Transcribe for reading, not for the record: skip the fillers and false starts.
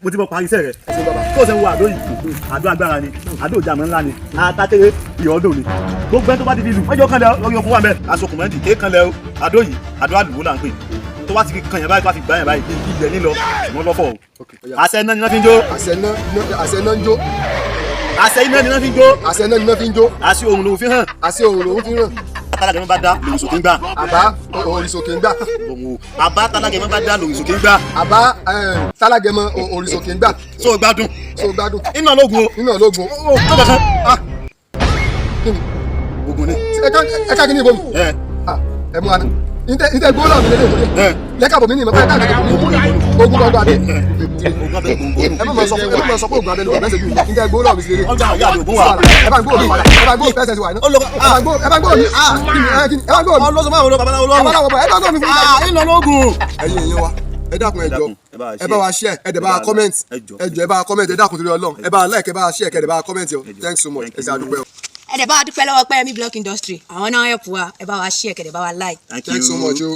mo ti mọ parí iṣẹ́ rẹ̀ kó o ṣe wo àdó yìí àdó agbára ni àdó ìjàmọ̀ ńlá ni àtàtẹ́rẹ́ ìyọ́dọ̀ ni gbogbo ẹni tó bá ti fi lù mẹ́jọ kan lẹ lọ́yọ̀ fún wa mẹ́ asokùnmọ́ndì ké kan lẹ o àdó yìí àdó àlùwò là ń pè tó bá ti fi kan yẹn báyìí tó bá fi gbà yẹn báyìí ilẹ̀ nílọ ìmọ̀ lọ́fọ̀ o àṣẹ iná ni wọ́n fi ń jó àṣẹ iná ń jó àṣẹ iná ni wọ́n fi ń jó àṣẹ iná ni wọ́n fi ń jó àṣẹ òun lòun fi hàn àṣẹ òun lòun fi hàn tálágẹ̀ mọ́ bá dá lòun sòkè ń gbà àbá òrìṣòkè ń gbà àbá tálágẹ̀ mọ́ bá dá lòun sòkè ń gbà àbá tálágẹmọ òrìṣòkè ń gbà so gbádùn iná lógun o iná lógun ó kankan kíni ogun ni ẹka kíni ìbomi ẹ mú àná ìtẹ gbó náà mi lélẹ̀ ìtòlẹ̀ lẹ́ka bòmí ni ìmọ̀ká ẹ̀ka àgbẹ̀dẹ̀ ogun gbọ́ngàn abẹ ẹ má sọ pé ogun abẹ ló wà lẹ́sẹ̀ yìí ìtẹ gbó náà mi sí lélẹ̀ ẹ bá gbó mi ẹ bá gbó mi fẹsẹ̀ sí wa iná ẹ bá gbó mi ẹ bá gbó mi ọlọ́sọ máa wọlé babalawo ẹ bá gbó mi fún mi. iná lógun. ẹ̀yin èèyàn wa ẹ dákun ẹ jọ̀ọ́ ẹ bá wa share ẹ dẹ̀ bá wa comment ẹ jọ̀ọ́ ẹ bá wa comment ẹ dákun torí Ọlọ́run ẹ bá wa like ẹ bá wa share kẹ ẹ dẹ̀ bá wa comment o thanks so much ẹ ṣe àdúpẹ́ o. ẹ dẹ̀ bá wa dúpẹ́ lọ́wọ́ Pẹ́yẹmí block industry àwọn náà help wa ẹ bá wa share kẹ ẹ dẹ̀ bá wa like. Thanks so much o.